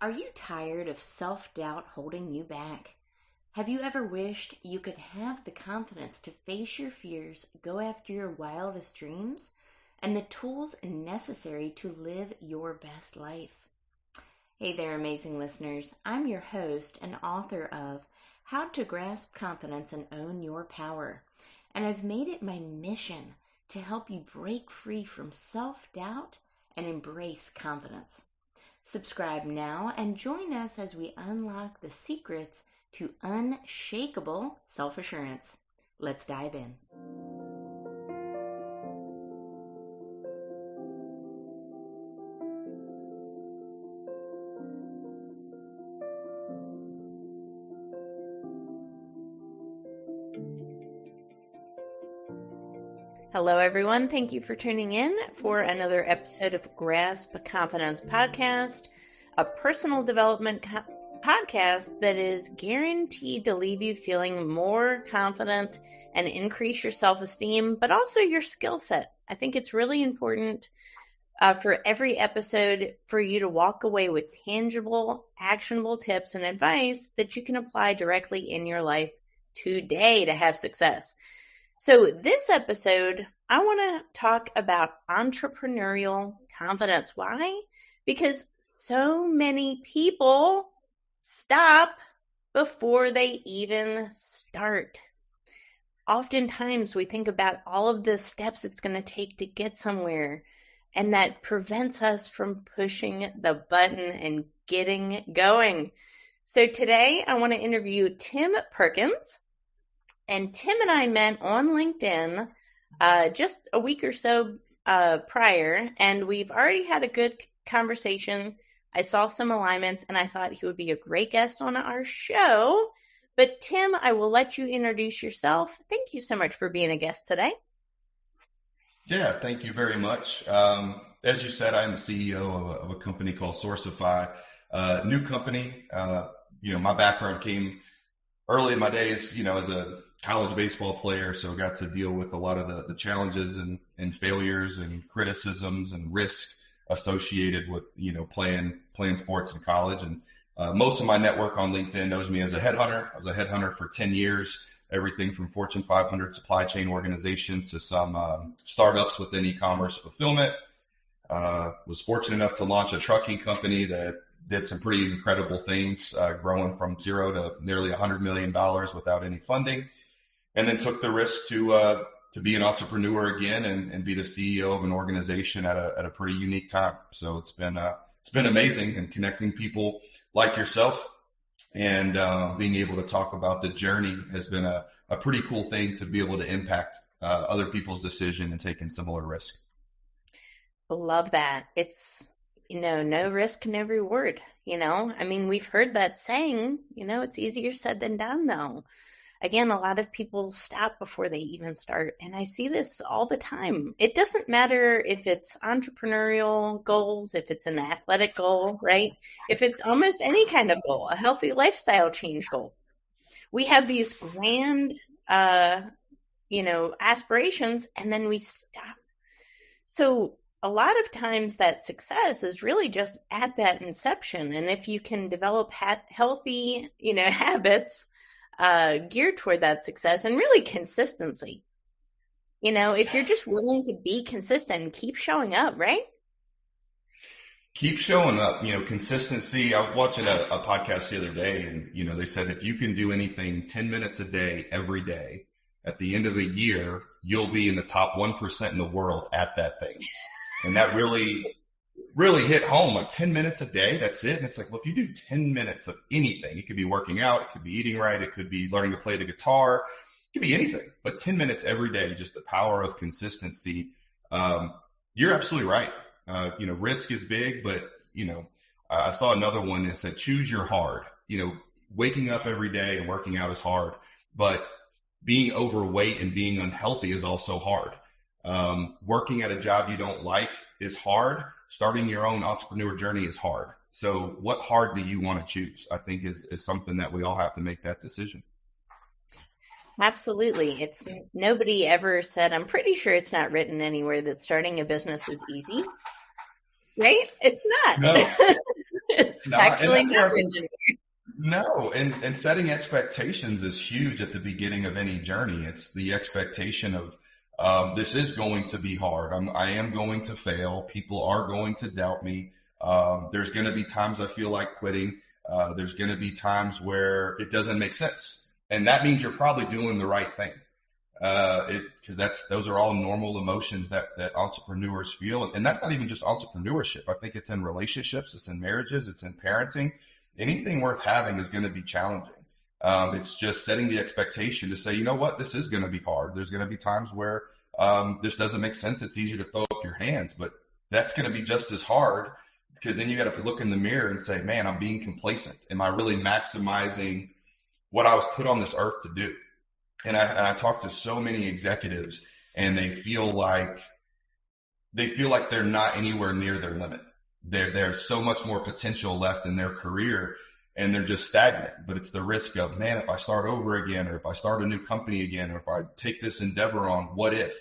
Are you tired of self-doubt holding you back? Have you ever wished you could have the confidence to face your fears, go after your wildest dreams, and the tools necessary to live your best life? Hey there, amazing listeners. I'm your host and author of How to Grasp Confidence and Own Your Power. And I've made it my mission to help you break free from self-doubt and embrace confidence. Subscribe now and join us as we unlock the secrets to unshakable self-assurance. Let's dive in. Hello, everyone. Thank you for tuning in for another episode of Grasp Confidence Podcast, a personal development podcast that is guaranteed to leave you feeling more confident and increase your self-esteem, but also your skill set. I think it's really important for every episode for you to walk away with tangible, actionable tips and advice that you can apply directly in your life today to have success. So this episode, I want to talk about entrepreneurial confidence. Why? Because so many people stop before they even start. Oftentimes we think about all of the steps it's going to take to get somewhere, and that prevents us from pushing the button and getting going. So today I want to interview Tim Perkins. And Tim and I met on LinkedIn just a week or so prior, and we've already had a good conversation. I saw some alignments, and I thought he would be a great guest on our show. But Tim, I will let you introduce yourself. Thank you so much for being a guest today. Yeah, thank you very much. As you said, I'm the CEO of a company called Sourcifi, new company. My background came early in my days, as a college baseball player, so I got to deal with a lot of the challenges and failures and criticisms and risk associated with playing sports in college. And most of my network on LinkedIn knows me as a headhunter. I was a headhunter for 10 years, everything from Fortune 500 supply chain organizations to some startups within e-commerce fulfillment. Was fortunate enough to launch a trucking company that did some pretty incredible things, growing from zero to nearly $100 million without any funding. And then took the risk to be an entrepreneur again and be the CEO of an organization at a pretty unique time. So it's been amazing, and connecting people like yourself and being able to talk about the journey has been a pretty cool thing to be able to impact other people's decision and taking similar risk. Love that. It's, no risk, no reward. We've heard that saying, it's easier said than done though. Again, a lot of people stop before they even start. And I see this all the time. It doesn't matter if it's entrepreneurial goals, if it's an athletic goal, right? If it's almost any kind of goal, a healthy lifestyle change goal. We have these grand, aspirations, and then we stop. So a lot of times that success is really just at that inception. And if you can develop healthy, habits, geared toward that success and really consistency. If you're just willing to be consistent and keep showing up, right? Keep showing up, consistency. I was watching a podcast the other day, and, they said if you can do anything 10 minutes a day, every day, at the end of a year, you'll be in the top 1% in the world at that thing. And that really hit home. Like 10 minutes a day, that's it. And it's like, well, if you do 10 minutes of anything, it could be working out, it could be eating right, it could be learning to play the guitar, it could be anything. But 10 minutes every day, just the power of consistency. You're absolutely right. Risk is big, but, I saw another one that said, choose your hard. Waking up every day and working out is hard, but being overweight and being unhealthy is also hard. Working at a job you don't like is hard. Starting your own entrepreneur journey is hard. So what hard do you want to choose? I think is something that we all have to make that decision. Absolutely. It's nobody ever said, I'm pretty sure it's not written anywhere that starting a business is easy, right? It's not. No. It's not. And actually that's where I happened think, to me. no, and setting expectations is huge at the beginning of any journey. It's the expectation of this is going to be hard. I am going to fail. People are going to doubt me. There's going to be times I feel like quitting. There's going to be times where it doesn't make sense, and that means you're probably doing the right thing. Because those are all normal emotions that entrepreneurs feel, and that's not even just entrepreneurship. I think it's in relationships, it's in marriages, it's in parenting. Anything worth having is going to be challenging. It's just setting the expectation to say, you know what, this is going to be hard. There's going to be times where this doesn't make sense. It's easy to throw up your hands, but that's going to be just as hard, because then you got to look in the mirror and say, man, I'm being complacent. Am I really maximizing what I was put on this earth to do? And I talk to so many executives, and they feel like they're not anywhere near their limit. There's so much more potential left in their career, and they're just stagnant. But it's the risk of, man, if I start over again, or if I start a new company again, or if I take this endeavor on, what if?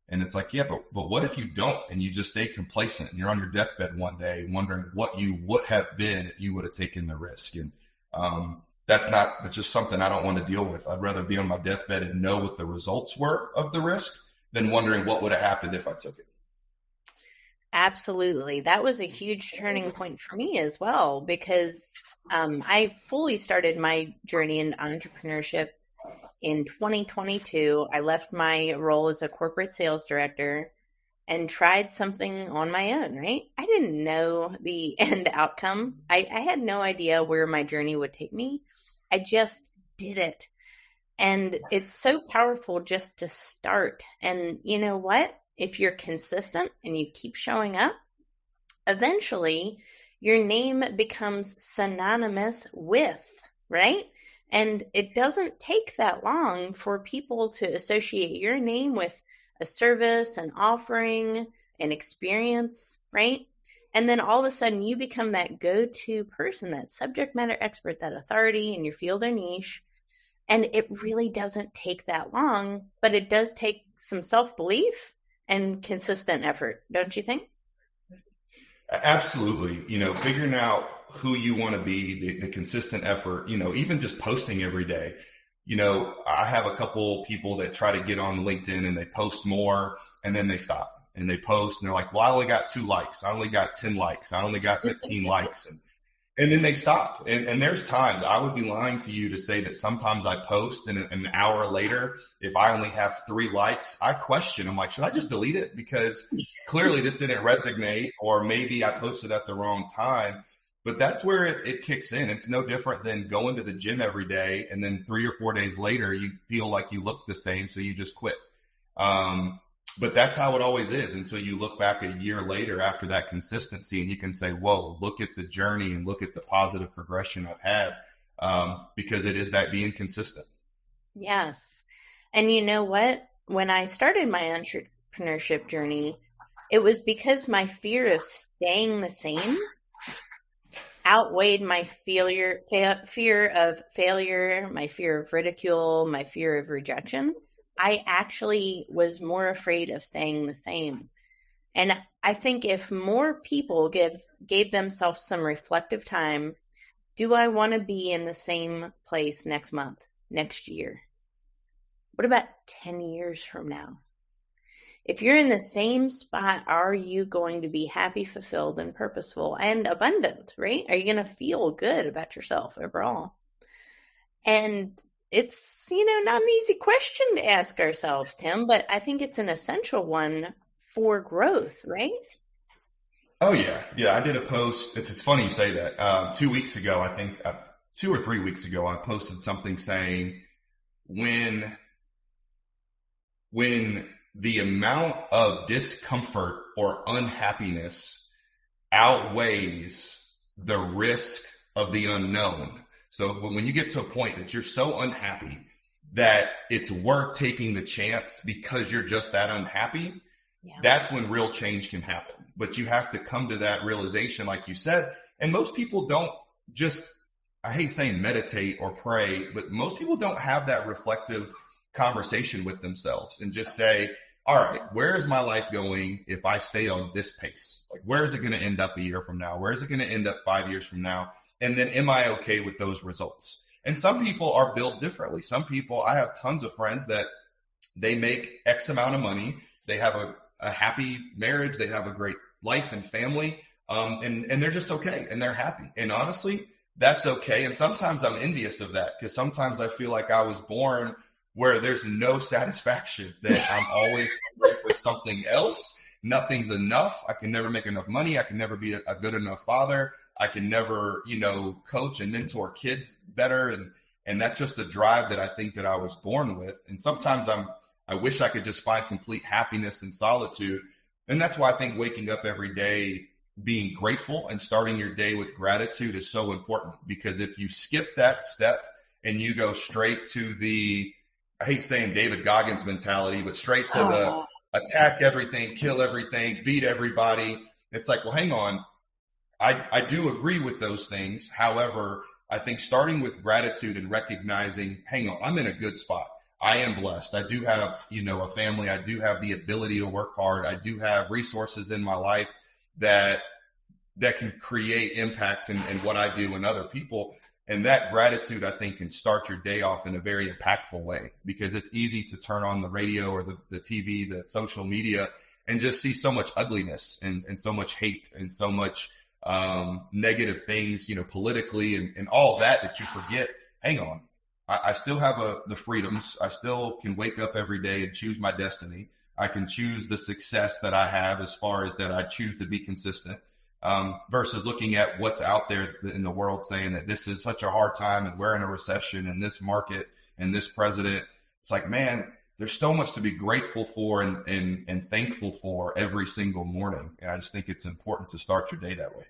And it's like, yeah, but what if you don't, and you just stay complacent, and you're on your deathbed one day wondering what you would have been if you would have taken the risk. And that's just something I don't want to deal with. I'd rather be on my deathbed and know what the results were of the risk than wondering what would have happened if I took it. Absolutely. That was a huge turning point for me as well, because I fully started my journey in entrepreneurship in 2022. I left my role as a corporate sales director and tried something on my own, right? I didn't know the end outcome. I had no idea where my journey would take me. I just did it. And it's so powerful just to start. And you know what? If you're consistent and you keep showing up, eventually your name becomes synonymous with, right? And it doesn't take that long for people to associate your name with a service, an offering, an experience, right? And then all of a sudden you become that go-to person, that subject matter expert, that authority in your field or niche. And it really doesn't take that long, but it does take some self-belief and consistent effort, don't you think? Absolutely. Figuring out who you want to be, the consistent effort, even just posting every day. I have a couple people that try to get on LinkedIn, and they post more, and then they stop, and they post, and they're like, well, I only got 2 likes. I only got 10 likes. I only got 15 likes. And then they stop. And there's times I would be lying to you to say that sometimes I post, and an hour later, if I only have 3 likes, I question. I'm like, should I just delete it? Because clearly this didn't resonate, or maybe I posted at the wrong time. But that's where it kicks in. It's no different than going to the gym every day, and then 3 or 4 days later, you feel like you look the same, so you just quit. But that's how it always is until you look back a year later after that consistency, and you can say, whoa, look at the journey and look at the positive progression I've had, because it is that being consistent. Yes. And you know what? When I started my entrepreneurship journey, it was because my fear of staying the same outweighed my fear of failure, my fear of ridicule, my fear of rejection. I actually was more afraid of staying the same. And I think if more people gave themselves some reflective time, do I want to be in the same place next month, next year? What about 10 years from now? If you're in the same spot, are you going to be happy, fulfilled, and purposeful and abundant, right? Are you going to feel good about yourself overall? And it's, not an easy question to ask ourselves, Tim, but I think it's an essential one for growth, right? Oh, yeah. Yeah, I did a post. It's funny you say that. 2 weeks ago, I think 2 or 3 weeks ago, I posted something saying when the amount of discomfort or unhappiness outweighs the risk of the unknown. So when you get to a point that you're so unhappy that it's worth taking the chance because you're just that unhappy, that's when real change can happen. But you have to come to that realization, like you said. And most people don't just, I hate saying meditate or pray, but most people don't have that reflective conversation with themselves and just say, all right, where is my life going if I stay on this pace? Like, where is it going to end up a year from now? Where is it going to end up 5 years from now? And then am I okay with those results? And some people are built differently. Some people, I have tons of friends that they make X amount of money. They have a happy marriage. They have a great life and family. And they're just okay and they're happy. And honestly, that's okay. And sometimes I'm envious of that because sometimes I feel like I was born where there's no satisfaction, that I'm always hungry for something else. Nothing's enough. I can never make enough money. I can never be a good enough father. I can never, coach and mentor kids better. And that's just a drive that I think that I was born with. And sometimes I wish I could just find complete happiness and solitude. And that's why I think waking up every day, being grateful and starting your day with gratitude is so important. Because if you skip that step and you go straight to I hate saying David Goggins mentality, but straight to the attack everything, kill everything, beat everybody. It's like, well, hang on. I do agree with those things. However, I think starting with gratitude and recognizing, hang on, I'm in a good spot. I am blessed. I do have, a family. I do have the ability to work hard. I do have resources in my life that can create impact in what I do and other people. And that gratitude, I think, can start your day off in a very impactful way, because it's easy to turn on the radio or the TV, the social media, and just see so much ugliness and so much hate and so much negative things, politically and all that you forget, hang on, I still have the freedoms. I still can wake up every day and choose my destiny. I can choose the success that I have as far as that I choose to be consistent. Versus looking at what's out there in the world saying that this is such a hard time and we're in a recession and this market and this president. It's like, man, there's so much to be grateful for and thankful for every single morning. And I just think it's important to start your day that way.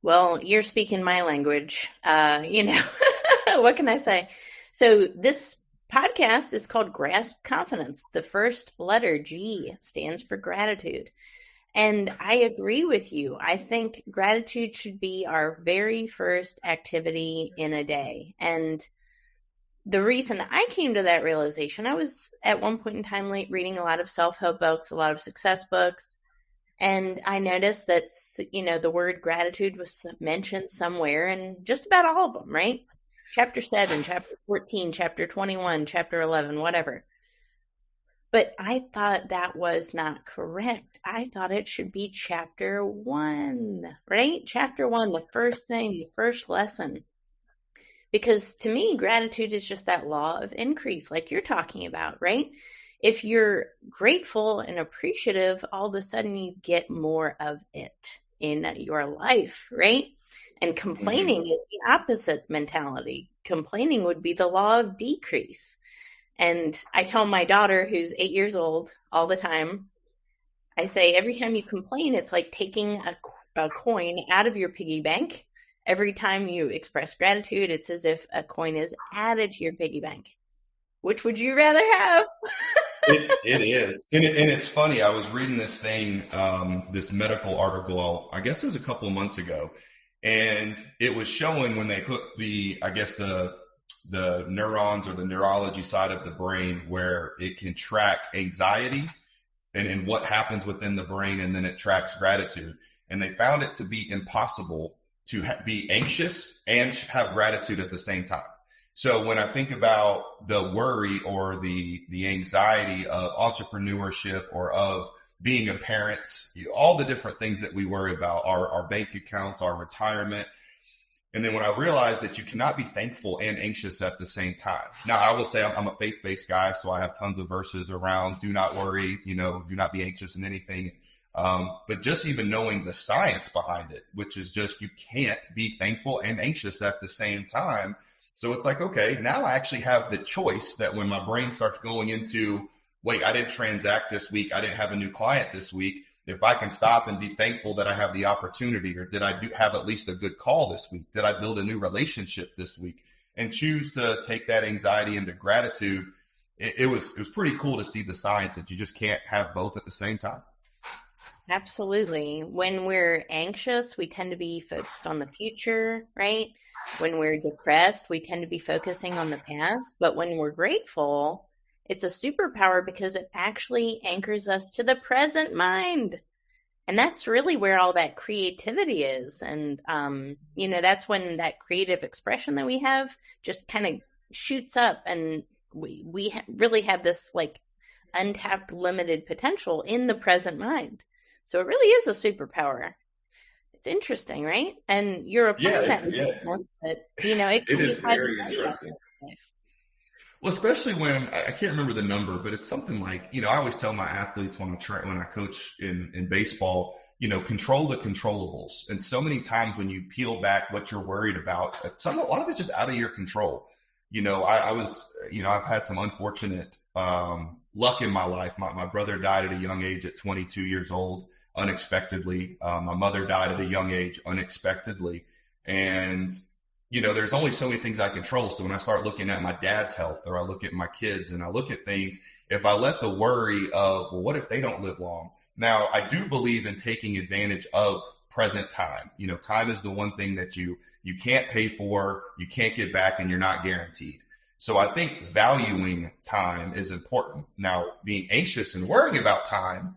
Well, you're speaking my language. What can I say? So this podcast is called Grasp Confidence. The first letter, G, stands for gratitude. And I agree with you. I think gratitude should be our very first activity in a day. And the reason I came to that realization, I was at one point in time reading a lot of self-help books, a lot of success books. And I noticed that, the word gratitude was mentioned somewhere in just about all of them, right? Chapter 7, chapter 14, chapter 21, chapter 11, whatever. But I thought that was not correct. I thought it should be chapter 1, right? Chapter 1, the first thing, the first lesson. Because to me, gratitude is just that law of increase, like you're talking about, right? If you're grateful and appreciative, all of a sudden you get more of it in your life, right? And complaining is the opposite mentality. Complaining would be the law of decrease. And I tell my daughter, who's 8 years old, all the time, I say, every time you complain, it's like taking a coin out of your piggy bank. Every time you express gratitude, it's as if a coin is added to your piggy bank. Which would you rather have? It is. And it's funny. I was reading this thing, this medical article, I guess it was a couple of months ago. And it was showing when they hooked the neurons or the neurology side of the brain, where it can track anxiety and what happens within the brain, and then it tracks gratitude. And they found it to be impossible to be anxious and have gratitude at the same time. So when I think about the worry or the anxiety of entrepreneurship or of being a parent, all the different things that we worry about, our bank accounts, our retirement. And then when I realized that you cannot be thankful and anxious at the same time. Now, I will say I'm a faith-based guy, so I have tons of verses around do not worry, do not be anxious in anything. But just even knowing the science behind it, which is just you can't be thankful and anxious at the same time. So it's like, okay, now I actually have the choice that when my brain starts going into, wait, I didn't transact this week, I didn't have a new client this week, if I can stop and be thankful that I have the opportunity, or did I have at least a good call this week? Did I build a new relationship this week? And choose to take that anxiety into gratitude. It was pretty cool to see the science that you just can't have both at the same time. Absolutely. When we're anxious, we tend to be focused on the future, right? When we're depressed, we tend to be focusing on the past. But when we're grateful, It's a superpower because it actually anchors us to the present mind. And that's really where all that creativity is. And, that's when that creative expression that we have just kind of shoots up, and we really have this like untapped, limited potential in the present mind. So it really is a superpower. It's interesting, right? And you're applying that in business, but it can is be very interesting. Well, especially when I can't remember the number, but it's something like, I always tell my athletes when I coach in baseball, control the controllables. And so many times when you peel back what you're worried about, a lot of it's just out of your control. I've had some unfortunate luck in my life. My brother died at a young age at 22 years old, unexpectedly. My mother died at a young age, unexpectedly. And there's only so many things I control. So when I start looking at my dad's health, or I look at my kids and I look at things, if I let the worry of, well, what if they don't live long? Now, I do believe in taking advantage of present time. Time is the one thing that you can't pay for, you can't get back, and you're not guaranteed. So I think valuing time is important. Now, being anxious and worrying about time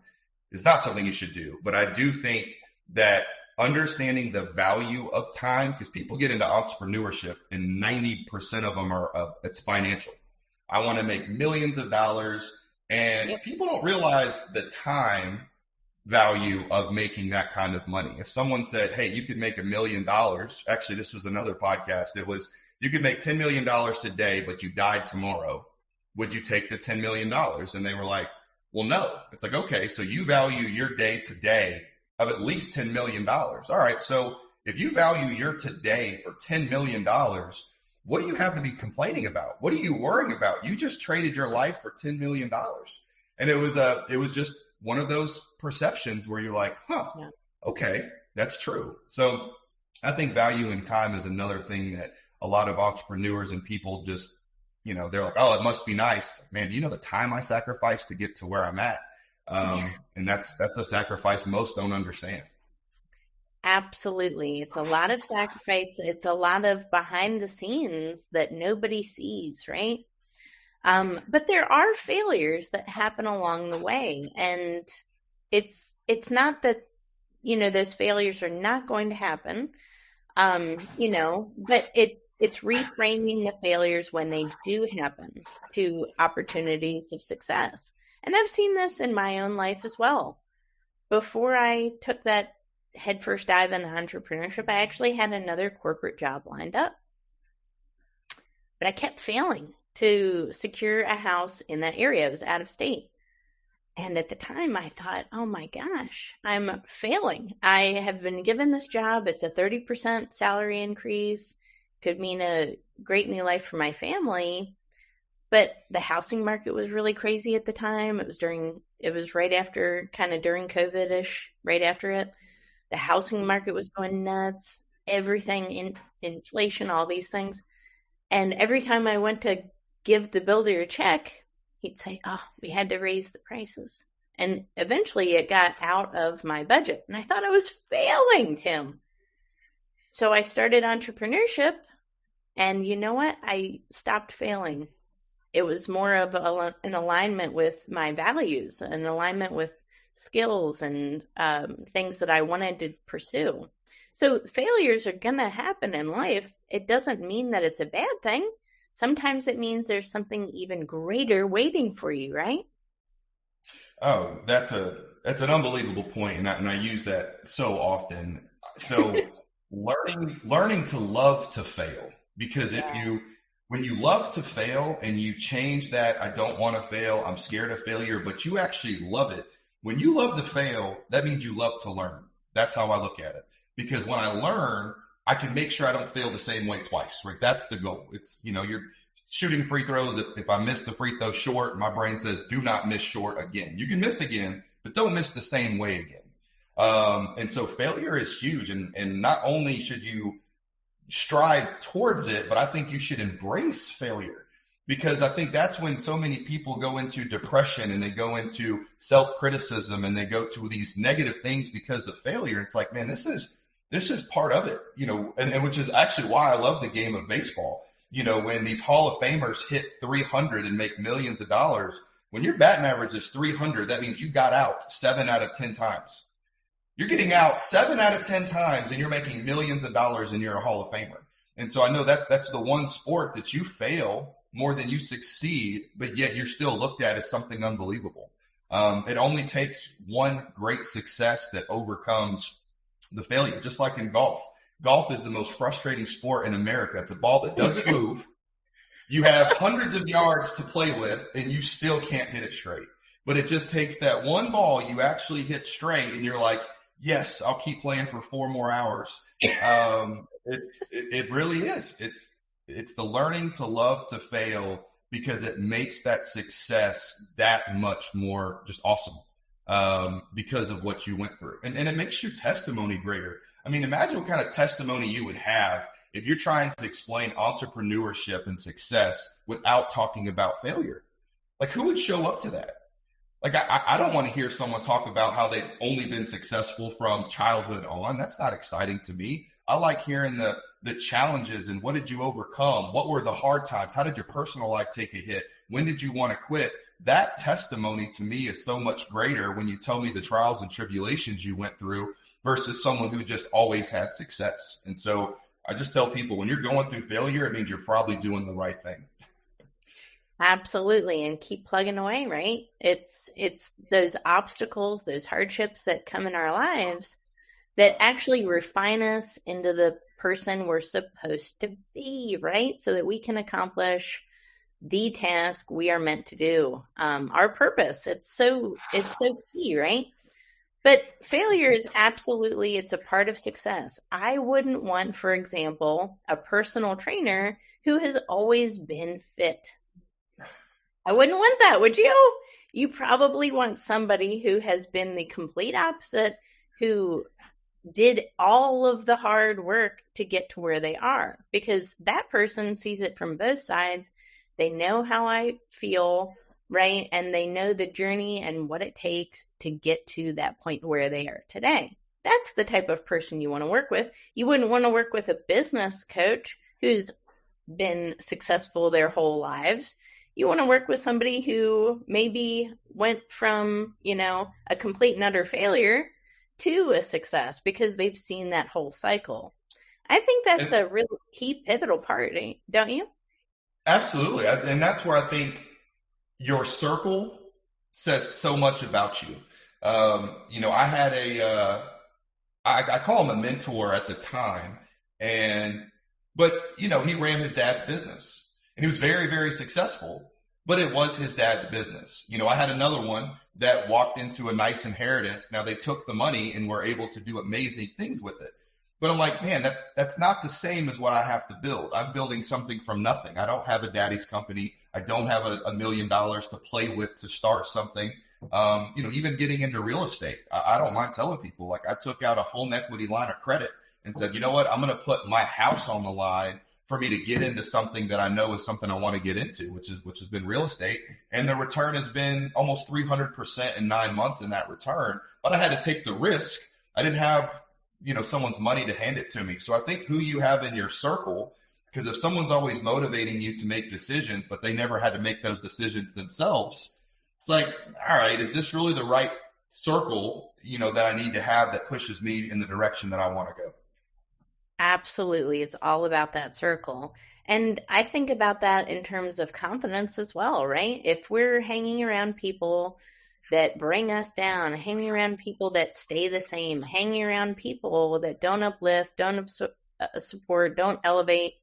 is not something you should do. But I do think that understanding the value of time, because people get into entrepreneurship and 90% of them it's financial. I want to make millions of dollars, and people don't realize the time value of making that kind of money. If someone said, hey, you could make $1 million, actually, this was another podcast. It was, you could make $10 million today, but you died tomorrow. Would you take the $10 million? And they were like, well, no. It's like, okay, so you value your day today of at least $10 million. All right. So if you value your today for $10 million, what do you have to be complaining about? What are you worrying about? You just traded your life for $10 million. And it was just one of those perceptions where you're like, okay, that's true. So I think valuing time is another thing that a lot of entrepreneurs and people just, they're like, oh, it must be nice. Man, do you know the time I sacrificed to get to where I'm at? And that's a sacrifice most don't understand. Absolutely. It's a lot of sacrifice. It's a lot of behind the scenes that nobody sees, right? But there are failures that happen along the way. And it's not that, those failures are not going to happen, but it's reframing the failures when they do happen to opportunities of success. And I've seen this in my own life as well. Before I took that headfirst dive into entrepreneurship, I actually had another corporate job lined up. But I kept failing to secure a house in that area. It was out of state. And at the time I thought, oh my gosh, I'm failing. I have been given this job. It's a 30% salary increase. Could mean a great new life for my family. But the housing market was really crazy at the time. It was right after, kind of during COVID-ish, right after it. The housing market was going nuts, everything, inflation, all these things. And every time I went to give the builder a check, he'd say, oh, we had to raise the prices. And eventually it got out of my budget. And I thought I was failing, Tim. So I started entrepreneurship. And you know what? I stopped failing. It was more of an alignment with my values, an alignment with skills and things that I wanted to pursue. So failures are going to happen in life. It doesn't mean that it's a bad thing. Sometimes it means there's something even greater waiting for you, right? Oh, that's an unbelievable point, and I use that so often. So learning to love to fail, because when you love to fail and you change that, I don't want to fail, I'm scared of failure, but you actually love it. When you love to fail, that means you love to learn. That's how I look at it. Because when I learn, I can make sure I don't fail the same way twice, right? That's the goal. It's, you're shooting free throws. If I miss the free throw short, my brain says, do not miss short again. You can miss again, but don't miss the same way again. And so failure is huge. And not only should you strive towards it, but I think you should embrace failure, because I think that's when so many people go into depression and they go into self-criticism and they go to these negative things because of failure. It's like, man, this is part of it, and which is actually why I love the game of baseball, when these Hall of Famers hit 300 and make millions of dollars, when your batting average is 300, that means you got out 7 out of 10 times. You're getting out 7 out of 10 times and you're making millions of dollars and you're a Hall of Famer. And so I know that that's the one sport that you fail more than you succeed, but yet you're still looked at as something unbelievable. It only takes one great success that overcomes the failure, just like in golf. Golf is the most frustrating sport in America. It's a ball that doesn't move. You have hundreds of yards to play with, and you still can't hit it straight. But it just takes that one ball you actually hit straight, and you're like, yes, I'll keep playing for 4 more hours. It really is. It's the learning to love to fail, because it makes that success that much more just awesome because of what you went through. And it makes your testimony greater. I mean, imagine what kind of testimony you would have if you're trying to explain entrepreneurship and success without talking about failure. Like, who would show up to that? Like, I don't want to hear someone talk about how they've only been successful from childhood on. That's not exciting to me. I like hearing the challenges and what did you overcome? What were the hard times? How did your personal life take a hit? When did you want to quit? That testimony to me is so much greater when you tell me the trials and tribulations you went through versus someone who just always had success. And so I just tell people, when you're going through failure, it means you're probably doing the right thing. Absolutely. And keep plugging away, right? It's those obstacles, those hardships that come in our lives that actually refine us into the person we're supposed to be, right? So that we can accomplish the task we are meant to do, our purpose. It's so key, right? But failure is absolutely, it's a part of success. I wouldn't want, for example, a personal trainer who has always been fit. I wouldn't want that, would you? You probably want somebody who has been the complete opposite, who did all of the hard work to get to where they are, because that person sees it from both sides. They know how I feel, right? And they know the journey and what it takes to get to that point where they are today. That's the type of person you want to work with. You wouldn't want to work with a business coach who's been successful their whole lives. You want to work with somebody who maybe went from, a complete and utter failure to a success because they've seen that whole cycle. I think that's a really key pivotal part, don't you? Absolutely. And that's where I think your circle says so much about you. I had I call him a mentor at the time, but he ran his dad's business and he was very, very successful, but it was his dad's business. I had another one that walked into a nice inheritance. Now they took the money and were able to do amazing things with it. But I'm like, man, that's not the same as what I have to build. I'm building something from nothing. I don't have a daddy's company. I don't have $1 million to play with to start something. Even getting into real estate, I don't mind telling people, like, I took out a home equity line of credit and said, you know what, I'm going to put my house on the line for me to get into something that I know is something I want to get into, which has been real estate. And the return has been almost 300% in 9 months in that return. But I had to take the risk. I didn't have someone's money to hand it to me. So I think who you have in your circle, because if someone's always motivating you to make decisions, but they never had to make those decisions themselves, it's like, all right, is this really the right circle, that I need to have that pushes me in the direction that I want to go? Absolutely. It's all about that circle. And I think about that in terms of confidence as well, right? If we're hanging around people that bring us down, hanging around people that stay the same, hanging around people that don't uplift, don't support, don't elevate,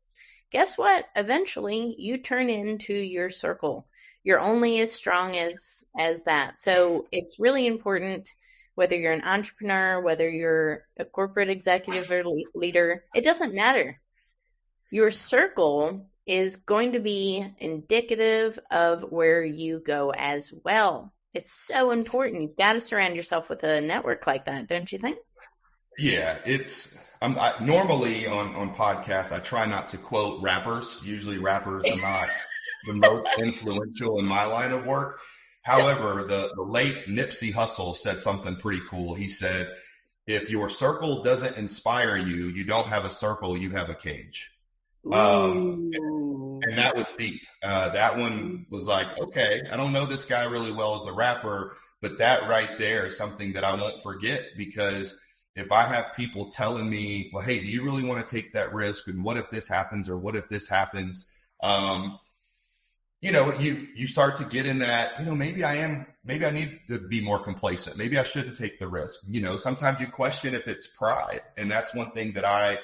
guess what? Eventually you turn into your circle. You're only as strong as that. So it's really important, whether you're an entrepreneur, whether you're a corporate executive or leader, it doesn't matter. Your circle is going to be indicative of where you go as well. It's so important. You've got to surround yourself with a network like that, don't you think? Yeah, normally on podcasts, I try not to quote rappers. Usually rappers are not the most influential in my line of work. However, the late Nipsey Hussle said something pretty cool. He said, if your circle doesn't inspire you, you don't have a circle, you have a cage. And that was deep. That one was like, okay, I don't know this guy really well as a rapper, but that right there is something that I won't forget, because if I have people telling me, well, hey, do you really want to take that risk? And what if this happens? Or what if this happens? You start to get in that, maybe I need to be more complacent. Maybe I shouldn't take the risk. Sometimes you question if it's pride. And that's one thing that I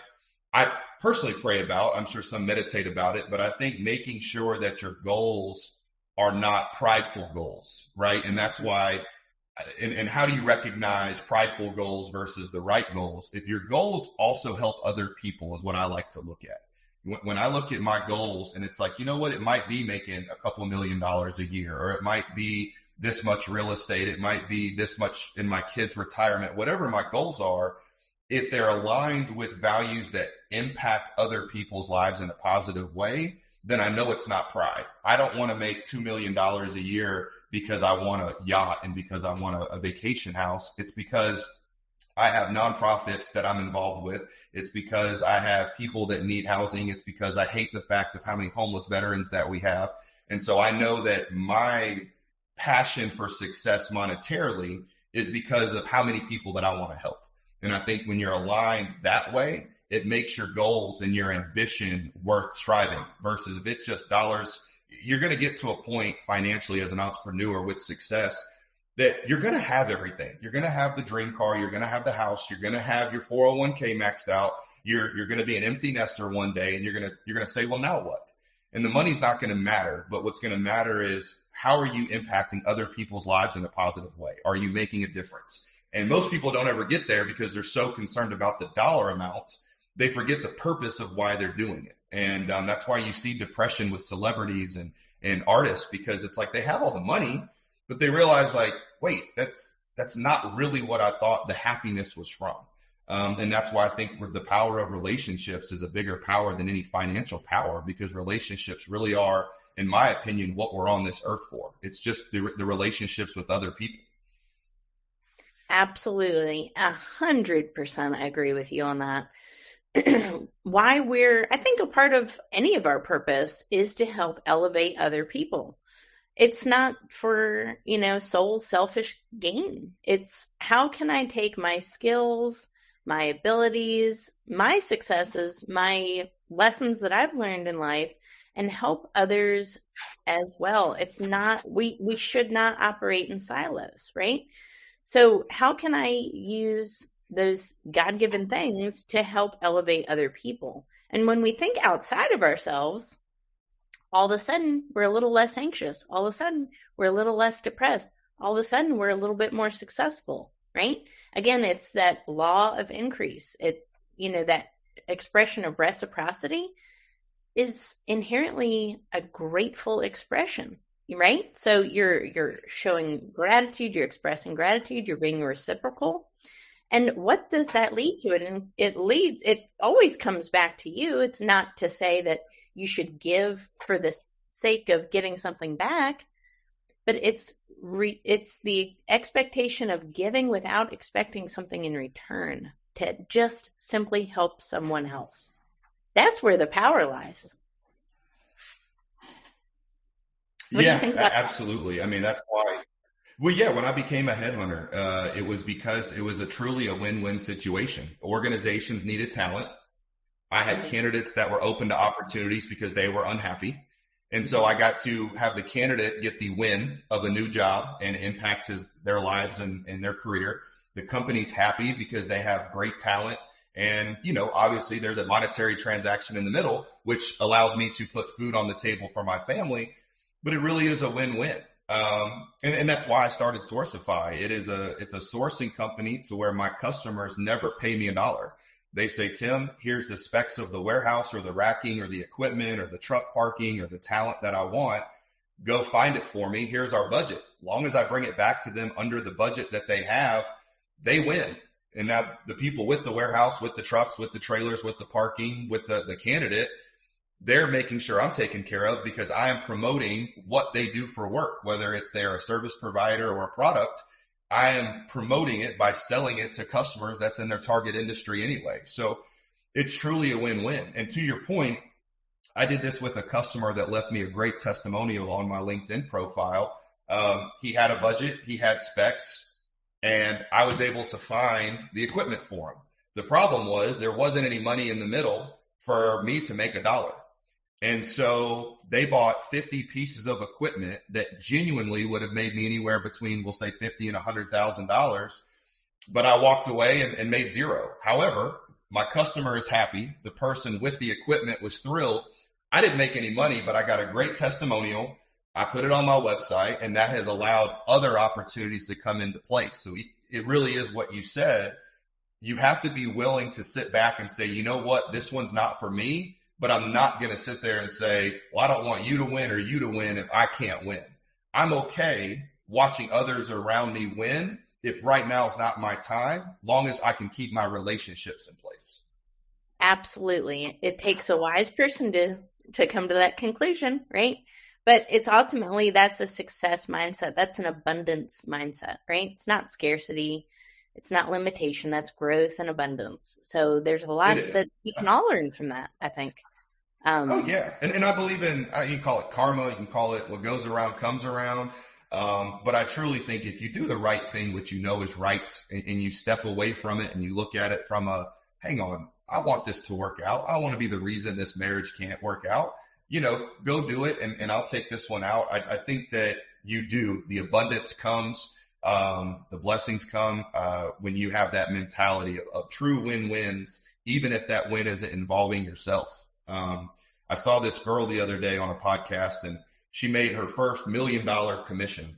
personally pray about. I'm sure some meditate about it, but I think making sure that your goals are not prideful goals, right? And that's why, and how do you recognize prideful goals versus the right goals? If your goals also help other people is what I like to look at. When I look at my goals and it's like, it might be making a couple $1 million a year, or it might be this much real estate. It might be this much in my kids' retirement, whatever my goals are. If they're aligned with values that impact other people's lives in a positive way, then I know it's not pride. I don't want to make $2 million a year because I want a yacht and because I want a vacation house. It's because I have nonprofits that I'm involved with. It's because I have people that need housing. It's because I hate the fact of how many homeless veterans that we have. And so I know that my passion for success monetarily is because of how many people that I want to help. And I think when you're aligned that way, it makes your goals and your ambition worth striving, versus if it's just dollars. You're going to get to a point financially as an entrepreneur with success that you're going to have everything. You're going to have the dream car. You're going to have the house. You're going to have your 401k maxed out. You're going to be an empty nester one day, and you're going to say, well, now what? And the money's not going to matter. But what's going to matter is, how are you impacting other people's lives in a positive way? Are you making a difference? And most people don't ever get there because they're so concerned about the dollar amount. They forget the purpose of why they're doing it. And that's why you see depression with celebrities and artists, because it's like they have all the money, but they realize, like, wait, that's not really what I thought the happiness was from. And that's why I think the power of relationships is a bigger power than any financial power, because relationships really are, in my opinion, what we're on this earth for. It's just the relationships with other people. Absolutely. 100% I agree with you on that. I think a part of any of our purpose is to help elevate other people. It's not for, sole selfish gain. It's how can I take my skills, my abilities, my successes, my lessons that I've learned in life, and help others as well. It's not, we should not operate in silos, right? So how can I use those God-given things to help elevate other people? And when we think outside of ourselves, all of a sudden we're a little less anxious. All of a sudden we're a little less depressed. All of a sudden we're a little bit more successful, right? Again, it's that law of increase. That expression of reciprocity is inherently a grateful expression, right? So you're showing gratitude, you're expressing gratitude, you're being reciprocal. And what does that lead to? And it always comes back to you. It's not to say that you should give for the sake of getting something back, but it's the expectation of giving without expecting something in return, to just simply help someone else. That's where the power lies. Absolutely. I mean, that's why. Well, yeah, when I became a headhunter, it was because it was truly a win-win situation. Organizations needed talent. I had candidates that were open to opportunities because they were unhappy. And so I got to have the candidate get the win of a new job and impact their lives and their career. The company's happy because they have great talent. And, obviously there's a monetary transaction in the middle, which allows me to put food on the table for my family. But it really is a win-win. And that's why I started Sourcifi. It's a sourcing company to where my customers never pay me $1. They say, Tim, here's the specs of the warehouse or the racking or the equipment or the truck parking or the talent that I want. Go find it for me. Here's our budget. Long as I bring it back to them under the budget that they have, they win. And now the people with the warehouse, with the trucks, with the trailers, with the parking, with the candidate, they're making sure I'm taken care of because I am promoting what they do for work, whether it's they're a service provider or a product. I am promoting it by selling it to customers that's in their target industry anyway. So it's truly a win-win. And to your point, I did this with a customer that left me a great testimonial on my LinkedIn profile. He had a budget, he had specs, and I was able to find the equipment for him. The problem was there wasn't any money in the middle for me to make $1. And so they bought 50 pieces of equipment that genuinely would have made me anywhere between, we'll say, $50,000 and $100,000. But I walked away and made zero. However, my customer is happy. The person with the equipment was thrilled. I didn't make any money, but I got a great testimonial. I put it on my website, and that has allowed other opportunities to come into place. So it really is what you said. You have to be willing to sit back and say, you know what, this one's not for me, but I'm not going to sit there and say, well, I don't want you to win or you to win if I can't win. I'm okay watching others around me win if right now is not my time, long as I can keep my relationships in place. Absolutely. It takes a wise person to come to that conclusion, right? But it's ultimately, that's a success mindset. That's an abundance mindset, right? It's not scarcity. It's not limitation. That's growth and abundance. So there's a lot that we can all learn from that, I think. Oh, yeah. And I believe in, you can call it karma. You can call it what goes around comes around. But I truly think if you do the right thing, which you know is right, and you step away from it and you look at it from hang on, I want this to work out. I want to be the reason this marriage can't work out. Go do it, and I'll take this one out. I think that you do. The abundance comes, the blessings come when you have that mentality of true win-wins, even if that win isn't involving yourself. I saw this girl the other day on a podcast, and she made her first $1 million commission.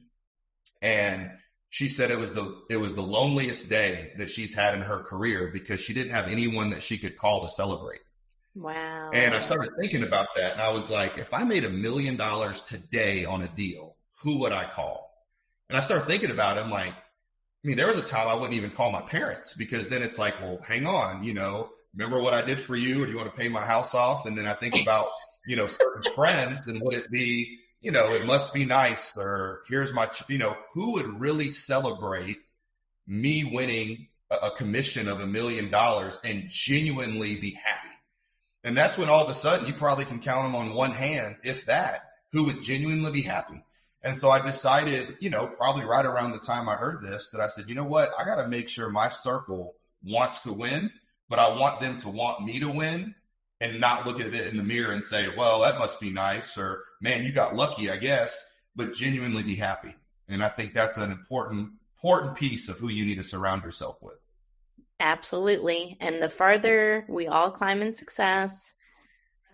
And she said it was the loneliest day that she's had in her career because she didn't have anyone that she could call to celebrate. Wow. And I started thinking about that, and I was like, if I made $1 million today on a deal, who would I call? And I started thinking about it. I'm like, there was a time I wouldn't even call my parents, because then it's like, well, hang on, remember what I did for you, or do you want to pay my house off? And then I think about, certain friends, and would it be, it must be nice, or here's my, who would really celebrate me winning a commission of $1 million and genuinely be happy? And that's when all of a sudden you probably can count them on one hand, if that, who would genuinely be happy. And so I decided, probably right around the time I heard this, that I said, you know what, I got to make sure my circle wants to win, but I want them to want me to win, and not look at it in the mirror and say, well, that must be nice, or man, you got lucky, I guess, but genuinely be happy. And I think that's an important piece of who you need to surround yourself with. Absolutely. And the farther we all climb in success,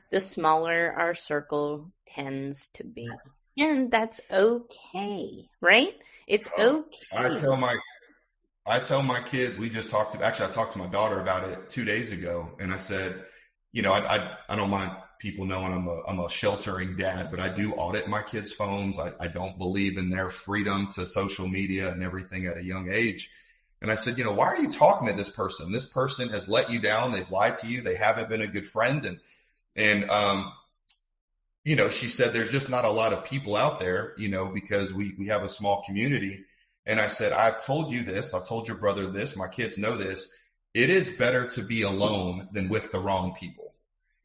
the smaller our circle tends to be. And that's okay, right? It's okay. I tell my kids, I talked to my daughter about it 2 days ago, and I said, I don't mind people knowing I'm a sheltering dad, but I do audit my kids' phones. I don't believe in their freedom to social media and everything at a young age. And I said, why are you talking to this person? This person has let you down. They've lied to you. They haven't been a good friend. And she said, there's just not a lot of people out there, because we have a small community. And I said, I've told you this. I've told your brother this. My kids know this. It is better to be alone than with the wrong people.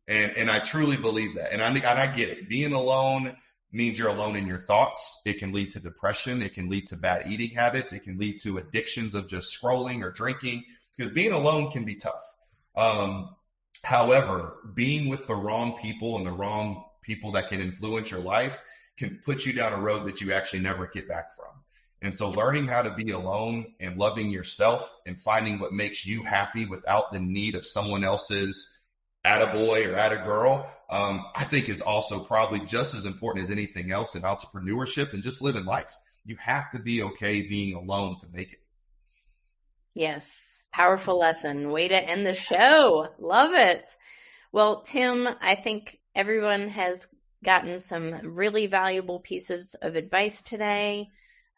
And I truly believe that. And I get it. Being alone means you're alone in your thoughts. It can lead to depression. It can lead to bad eating habits. It can lead to addictions of just scrolling or drinking, because being alone can be tough. However, being with the wrong people and the wrong people that can influence your life can put you down a road that you actually never get back from. And so learning how to be alone and loving yourself and finding what makes you happy without the need of someone else's attaboy or attagirl, I think is also probably just as important as anything else in entrepreneurship and just living life. You have to be okay being alone to make it. Yes. Powerful lesson. Way to end the show. Love it. Well, Tim, I think everyone has gotten some really valuable pieces of advice today.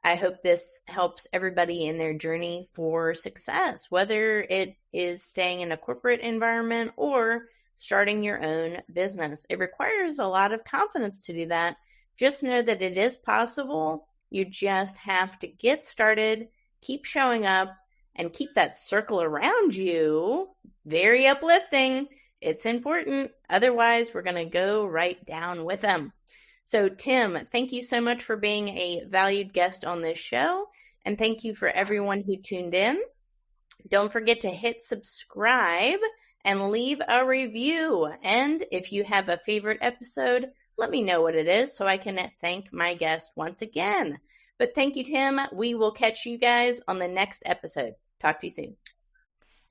I hope this helps everybody in their journey for success, whether it is staying in a corporate environment or starting your own business. It requires a lot of confidence to do that. Just know that it is possible. You just have to get started, keep showing up, and keep that circle around you very uplifting It's important. Otherwise, we're going to go right down with them. So, Tim, thank you so much for being a valued guest on this show. And thank you for everyone who tuned in. Don't forget to hit subscribe and leave a review. And if you have a favorite episode, let me know what it is so I can thank my guest once again. But thank you, Tim. We will catch you guys on the next episode. Talk to you soon.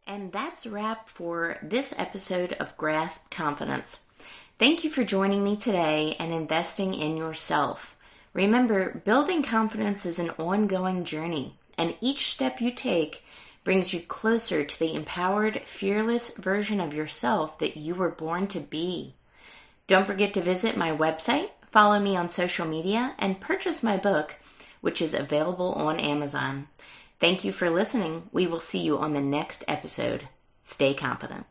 And that's a wrap for this episode of Grasp Confidence. Thank you for joining me today and investing in yourself. Remember, building confidence is an ongoing journey, and each step you take brings you closer to the empowered, fearless version of yourself that you were born to be. Don't forget to visit my website, follow me on social media, and purchase my book, which is available on Amazon. Thank you for listening. We will see you on the next episode. Stay confident.